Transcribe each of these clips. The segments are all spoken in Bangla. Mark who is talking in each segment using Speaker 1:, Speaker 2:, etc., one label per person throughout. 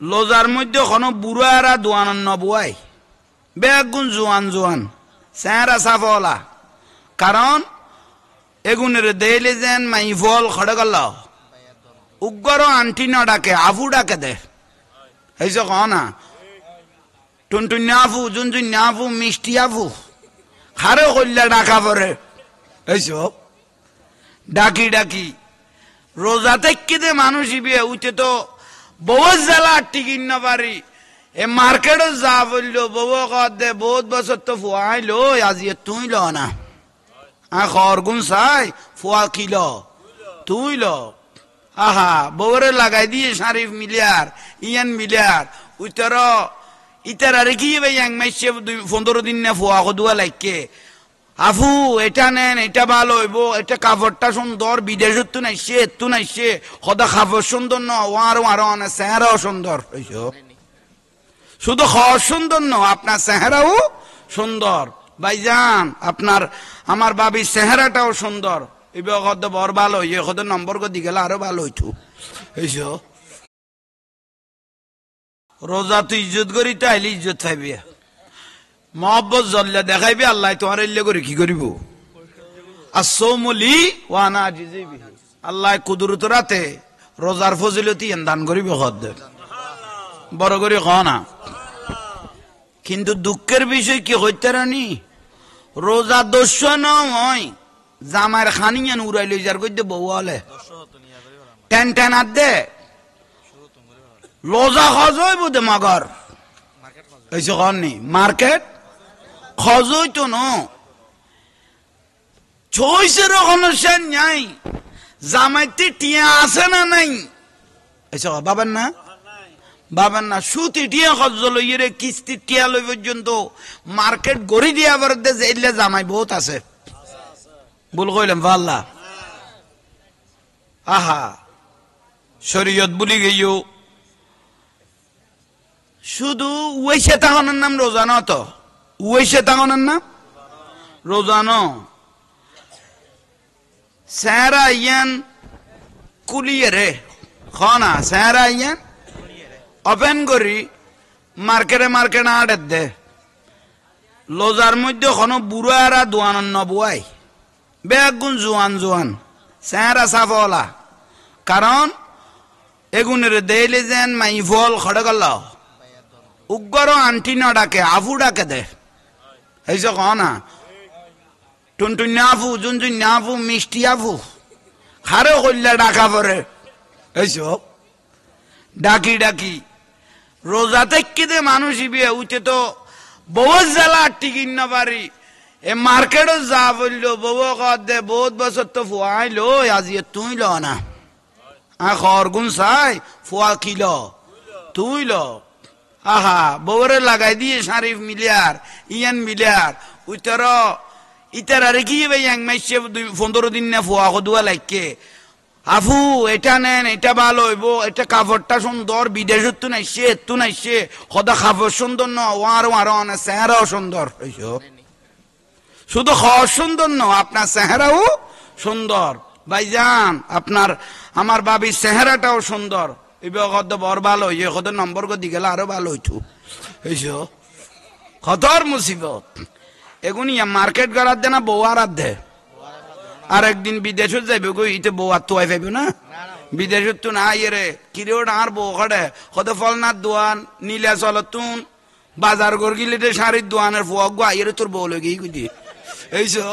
Speaker 1: লোজার মধ্যে কোনো বুড়ারা দোয়ান নবুয়াই বেগুন জোয়ান জোয়ান চেহারা সাফলা কারণ এগুনের দেইলে যেন মাই ফল খড়ে গেল উগ্র আন্টি ন ডাকে আফু ডাকে দে এই যে না টুনটুন আফু জুনজুন আফু মিষ্টি আফু খারে কল্যা ডাকা পরে এইসব ডাকি ডাকি রোজা থেকে দে মানুষ ইবে উঠে তো বহু জেলা টিকিন না পারি এ মার্কেটে যা বললো বউ দে বহুত বছর তো ফুয়াইলো আজি তুই ল না খরগুন চাই ফুয়া কিল তুই ল আহা বউরে লাগাই দিয়ে শারিফ মিলিয়ার ইয়ান মিলিয়ার উত্তর ইতার আর কি ভাই এক মাসে 15 দিন না ফুয়া দুয়া লাইকে আফু এটা নেন এটা ভালো হইব এটা কাপড়টা সুন্দর বিদেশের তো নাইছে এত নাইছে সদা কাপড় সুন্দর ন আরো আরো অনেক চেহারাও সুন্দর শুধু খাওয়া সুন্দর ন আপনার চেহারাও সুন্দর ভাইজান আপনার আমার বাবির চেহারাটাও সুন্দর এই কত বড় ভালো হইয়ে কত নম্বর দি গেলে আরো ভালো হইতো এইসো রোজা তুই ইজ্জত করি তো আইলে ইজ্জত পাইবি মহব্বত জল্লা দেখাইবি আল্লাহ তোমার ইল্লে করে কি করিব আসৌমলি ওয়ানা আজিজি বিহি আল্লাহ কুদরত রাতে রোজার ফজিলতি দান করিব খদ বড় করে না কিন্তু দুঃখের বিষয় কি হইতে রানি রোজা দোষ নয় জামার খানিয়ান উড়াই লই যার কইতে বউ হলে টেন টেন আর দে রোজা খজ হইব দে মগর এইসব কননি মার্কেট খজ হইতো ন ছয়শের অনুষ্ঠান নাই জামাইতে টিয়া আছে না নাই এইসব বাবার না বাবার না সুতি টিয়া খজ লইয়ে কিস্তি টিয়া লই পর্যন্ত মার্কেট গড়ি দিয়া বার দে যে জামাই বহুত আছে বল কইলাম ভাল্লা আহা শরীয়ত বলি গেইও শুধু ওইসে তাহনের নাম রোজানো তো ওইসে তাহনের নাম রোজানো স্যারা ইয়ান কুলিয়ে রে খানা স্যারা ইয়ান ওপেন করি মার্কেটে মার্কেটে আড়ের দে লোজার মধ্যে কোনো বুড়ারা দোয়ান নবুয়াই বেগুন জোয়ান জোয়ান চেহারা সাফলা কারণ এগুনের দেইলে যেন মাই ফল খড়ে গেল উগ্র আন্টি ন ডাকে আফু ডাকে দে এই যে না টুনটুন আফু জুনজুন আফু মিষ্টি আফু খারে কল্যা ডাকা পরে এইসব ডাকি ডাকি রোজা থেকে দে মানুষ ইবে উঠে তো বহু জেলা টিকিন না পারি এ মার্কেটে যা বললো বউ দে বহুত বছর তো ফুয়াইলো আজি তুই ল না খরগুন চাই ফুয়া কিল তুই ল আহা বউরে লাগাই দিয়ে শারিফ মিলিয়ার ইয়ান মিলিয়ার উত্তর ইতার আর কি ভাই এক মাসে 15 দিন না ফুয়া দুয়া লাইকে আফু এটা নেন এটা ভালো হইব এটা কাপড়টা সুন্দর বিদেশের তো নাইছে এত নাইছে সদা কাপড় সুন্দর ন আরো আরো অনেক চেহারাও সুন্দর শুধু খাওয়া সুন্দর ন আপনার চেহারাও সুন্দর ভাইজান আপনার আমার বাবির চেহারাটাও সুন্দর এই কত বড় ভালো হইয়ে কত নম্বর দি গেলে আরো ভালো হইতো এইসো কতর মুসিবত এগুনি মার্কেট করার দে না বউ আর দে আর একদিন বিদেশত যাইবে গো ইতে বউ আর তো আই পাইব না বিদেশত তো না ইয়ে কিরে ওটা আর বউ খড়ে কত ফলনার দোয়ান নীলা চলতুন বাজার গর গিলে শাড়ির দোয়ানের ফুয়াক গো আইরে তোর বউ লগে গুদি এইসো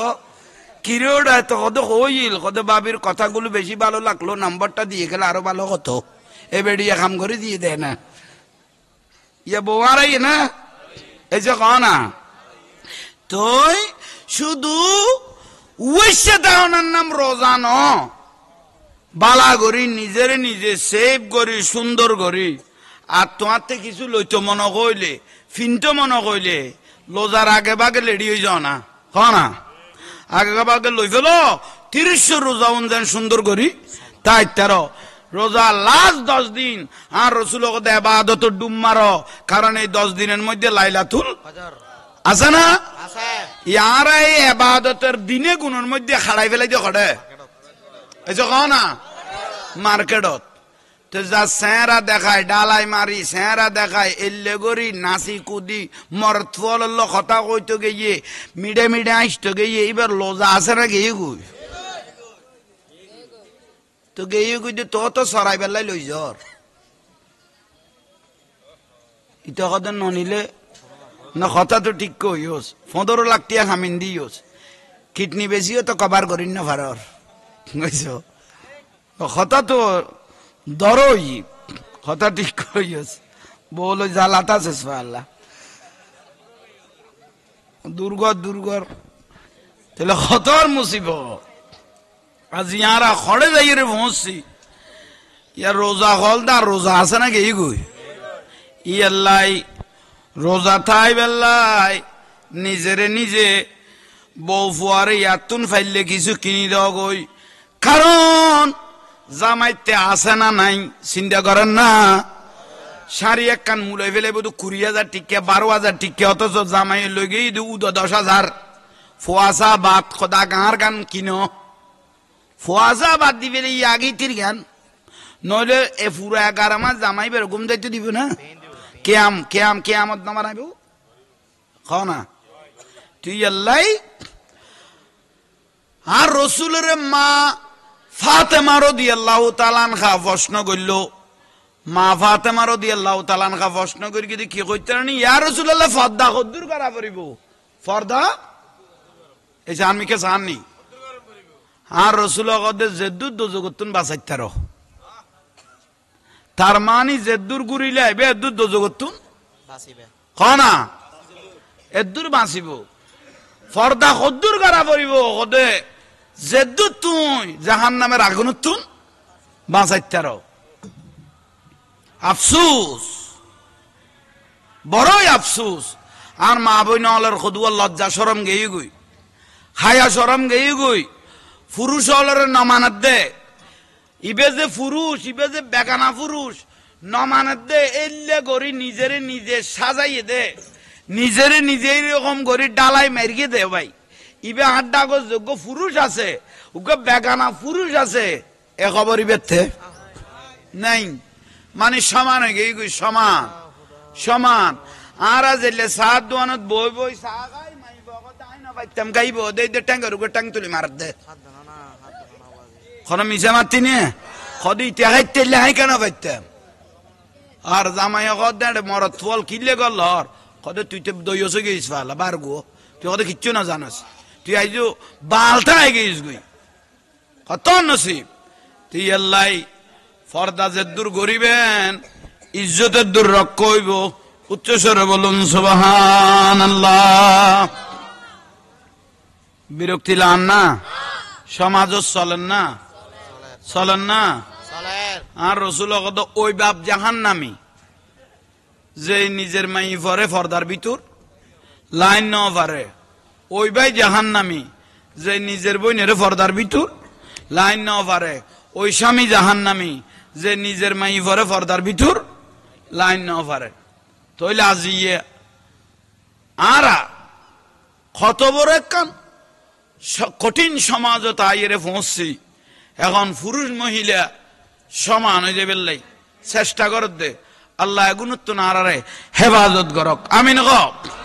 Speaker 1: কিরে ওটা তো কত হইল কত বাবির কথাগুলো বেশি ভালো লাগলো নাম্বারটা দিয়ে গেলে আরো ভালো কত এ বেড়িয়া কাম করে দিয়ে দেয় না ইয়া বউ আর না এই যে না তুই শুধু ওইসে তাহনার নাম রোজানো বালা করি নিজের নিজে সেভ করি সুন্দর করি আর তোমার থেকে কিছু লইতো মনে কইলে ফিনতো মনে কইলে লোজার আগে বাগে লেডি হয়ে যাও না না আগে বাগে লই ফেলো 30 রোজা যেন সুন্দর করি তাই 13 রোজা লাস্ট 10 দিন আর রসুল এবাদত ডুব মারো কারণ এই 10 দিনের মধ্যে লাইলাতুল আছে না ইয়ার এই এবাদতের দিনে গুণের মধ্যে খাড়াই ফেলাই দিয়ে খড়ে এই যে না মার্কেটত তো যা চেহারা দেখায় ডালাই মারি চেহারা দেখায় এল্লে গরি নাচি কুদি মরত ফল কথা কইতো গিয়ে মিডে মিডে আসতো গিয়ে এবার লোজা আছে না গিয়ে গুই তো গিয়ে গুই তো সরাই বেলায় লই জ্বর ইটা কথা ননিলে না কথা তো ঠিক কইস 15 লাখ টাকা খামিন দিওস কিডনি বেশিও তো কভার করিন না ভারর বুঝছো কথা তো দরই কথা ঠিক কইস বলো জ্বালাতা শেষ আল্লাহ দুর্গর তাহলে খতর মুসিবত আজ ইয়ারা খড়ে যাই রে পৌঁছছি ইয়ার রোজা হলদার রোজা আছে না গেই গুই ই আল্লাহ রোজা থাই বেল্লাই নিজেরে নিজে বউ ফুয়ারে ইয়াতুন ফাইলে কিছু কিনি দেওয়া গই কারণ জামাইতে আসে না নাই চিন্তা করেন না শাড়ি এক কান মুলাই ফেলে বোধ 20,000 টিকা 12,000 টিকা অথচ জামাই লই গিয়ে 10,000 ফুয়াশা বাদ খোদা গাঁর গান কিনো ফুয়াশা বাদ দিবে এই আগে তীর গান নইলে এ পুরো 11 মাস জামাই বের ঘুম যাইতে দিব না কেয়ামত না বানাইব খাও না তুই আল্লাহ আর রসুলের মা ফাতেমা রাদিয়াল্লাহু তাআলা আনহা প্রশ্ন করল মা ফাতেমা রাদিয়াল্লাহু তাআলা আনহা প্রশ্ন করি কি কইতেন ইয়া রাসূলুল্লাহ পর্দা কদ্দুর করা পড়িব পর্দা এই যে আমি কে জানি আর রাসূল কদে জেদ্দুর দোজগতুন বাঁচাইতার তার মানে জেদ্দুর গুরিলে আইবে এদ্দুর দোজগতুন বাঁচিবে না এদ্দুর বাঁচিব পর্দা কদ্দুর করা পড়িব কদে জেদ্দুর তুই জাহান্নামের আগুন তুন বাঁচাইতার আফসুস বড়ই আফসুস আর মা বই নলের খদুয়া লজ্জা সরম গেই গই হায়া সরম গেই গই পুরুষ হলের নমানত দে ইবে যে পুরুষ ইবে যে বেগানা পুরুষ নমানত দে এলে গড়ি নিজেরে নিজে সাজাইয়ে দে নিজেরে নিজে এরকম গড়ি ডালাই মেরিয়ে দে ভাই ইবে আড্ডা গো যোগ্য পুরুষ আছে ওকে বেগানা পুরুষ আছে এ খবর ইবেতে নাই মানে সমান হয়ে গেই গই সমান আর আজ এলে সাত দোয়ানত বই বই চা খাই মাই বগত আই না পাইতাম গাইব দে দে ট্যাঙ্কের উপর ট্যাঙ্ক তুলি মার দে কোন মিশা মারতি নে খদি টেহাইতে লেহাই কেন পাইতাম আর জামাই কদ মরত ফল কিনলে গল কদে তুই তো দইয়সে গেছিস ফালা বার গো তুই কদে কিচ্ছু না জানাস তুই আইজো বালটা আই গেছিস গুই কত নসিব তুই আল্লাহ ফর্দা যে দূর গরিবেন ইজ্জতের দূর রক্ষ হইব উচ্চস্বরে বলুন সুবহানাল্লাহ বিরক্তি লান না সমাজ চলেন না আর রসুল কত ওই বাপ জাহান্নামী যে নিজের মাই পরে ফর্দার ভিতর লাইন ন পারে ওই ভাই জাহান্নামী যে নিজের বইনের ফর্দার ভিতর লাইন ন পারে ওই স্বামী জাহান্নামী যে নিজের মাই পরে ফর্দার ভিতর লাইন ন পারে তইলে আজিয়ে আরা কত বড় একখান কঠিন সমাজ তাইরে পৌঁছছি এখন পুরুষ মহিলা সমান হয়ে যাবে চেষ্টা করত দে আল্লাহ গুণত্ব না হেফাজত করক আমিন।